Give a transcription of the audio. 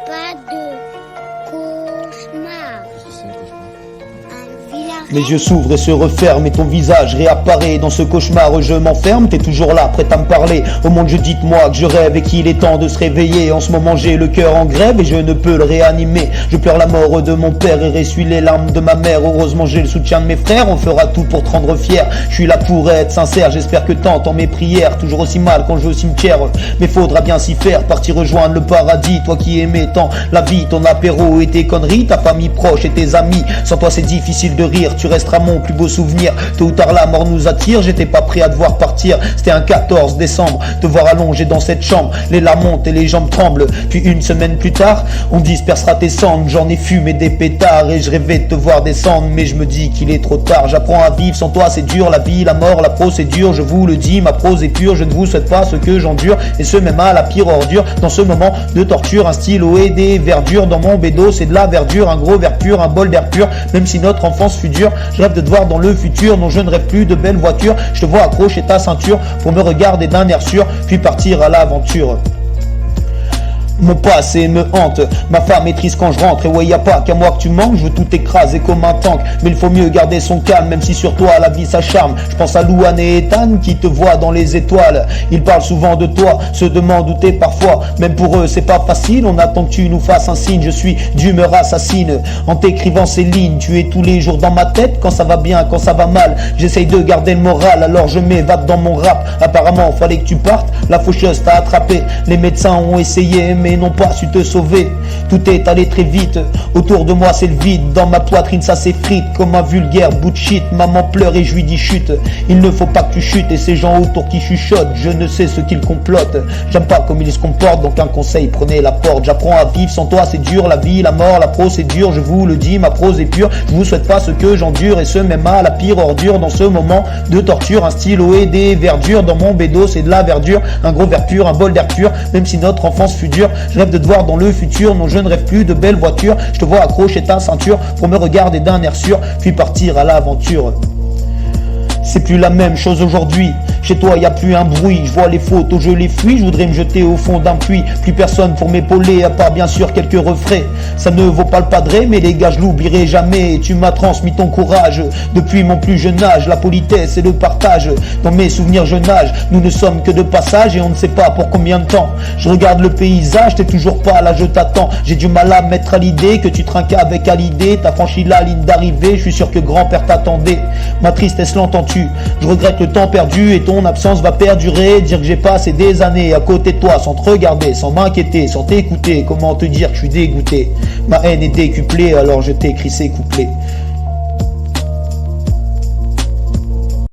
pas de cauchemar. Les yeux s'ouvrent et se referment et ton visage réapparaît. Dans ce cauchemar je m'enferme, t'es toujours là, prête à me parler. Au monde je dites-moi que je rêve et qu'il est temps de se réveiller. En ce moment j'ai le cœur en grève et je ne peux le réanimer. Je pleure la mort de mon père et ressuie les larmes de ma mère. Heureusement j'ai le soutien de mes frères, on fera tout pour te rendre fier. Je suis là pour être sincère, j'espère que t'entends mes prières. Toujours aussi mal quand je vais au cimetière, mais faudra bien s'y faire. Partir rejoindre le paradis, toi qui aimais tant la vie, ton apéro et tes conneries, ta famille proche et tes amis. Sans toi c'est difficile de rire, tu resteras mon plus beau souvenir. Tôt ou tard la mort nous attire, j'étais pas prêt à devoir partir. C'était un 14 décembre, te voir allongé dans cette chambre. Les larmes montent et les jambes tremblent. Puis une semaine plus tard, on dispersera tes cendres. J'en ai fumé des pétards et je rêvais de te voir descendre. Mais je me dis qu'il est trop tard, j'apprends à vivre sans toi c'est dur. La vie, la mort, la procédure, je vous le dis, ma prose est pure. Je ne vous souhaite pas ce que j'endure, et ce même à la pire ordure. Dans ce moment de torture, un stylo et des verdures. Dans mon bédo c'est de la verdure, un gros verre pur, un bol d'air pur. Même si notre enfance fut dure, je rêve de te voir dans le futur. Non, je ne rêve plus de belles voitures, je te vois accrocher ta ceinture pour me regarder d'un air sûr, puis partir à l'aventure. Mon passé me hante, ma femme est triste quand je rentre. Et ouais, y a pas qu'à moi que tu manques, je veux tout écraser comme un tank. Mais il faut mieux garder son calme, même si sur toi la vie s'acharne. Je pense à Louane et Ethan qui te voient dans les étoiles. Ils parlent souvent de toi, se demandent où t'es parfois. Même pour eux c'est pas facile, on attend que tu nous fasses un signe. Je suis d'humeur assassine, en t'écrivant ces lignes. Tu es tous les jours dans ma tête, quand ça va bien, quand ça va mal. J'essaye de garder le moral, alors je m'évade dans mon rap. Apparemment fallait que tu partes, la faucheuse t'a attrapé. Les médecins ont essayé mais n'ont pas su te sauver. Tout est allé très vite, autour de moi c'est le vide. Dans ma poitrine ça s'effrite comme un vulgaire bout de shit. Maman pleure et je lui dis chute, il ne faut pas que tu chutes. Et ces gens autour qui chuchotent, je ne sais ce qu'ils complotent. J'aime pas comme ils se comportent, donc un conseil, prenez la porte. J'apprends à vivre sans toi c'est dur, la vie, la mort, la procédure. Je vous le dis, ma prose est pure, je vous souhaite pas ce que j'endure, et ce même à la pire ordure. Dans ce moment de torture, un stylo et des verdures. Dans mon bédo c'est de la verdure, un gros verre pur, un bol d'air pur. Même si notre enfance fut dure, je rêve de te voir dans le futur. Non, je ne rêve plus de belles voitures, je te vois accrocher ta ceinture pour me regarder d'un air sûr, puis partir à l'aventure. C'est plus la même chose aujourd'hui. Chez toi y a plus un bruit, je vois les photos, je les fuis. Je voudrais me jeter au fond d'un puits. Plus personne pour m'épauler, à part bien sûr quelques refrains. Ça ne vaut pas le padré, mais les gars je l'oublierai jamais. Tu m'as transmis ton courage depuis mon plus jeune âge. La politesse et le partage, dans mes souvenirs je nage. Nous ne sommes que de passage et on ne sait pas pour combien de temps. Je regarde le paysage, t'es toujours pas là, je t'attends. J'ai du mal à mettre à l'idée que tu trinques avec à l'idée. T'as franchi la ligne d'arrivée, je suis sûr que grand-père t'attendait. Ma tristesse l'entends-tu? Je regrette le temps perdu et ton absence va perdurer. Dire que j'ai passé des années à côté de toi sans te regarder, sans m'inquiéter, sans t'écouter. Comment te dire que je suis dégoûté? Ma haine est décuplée, alors je t'écris ces couplets.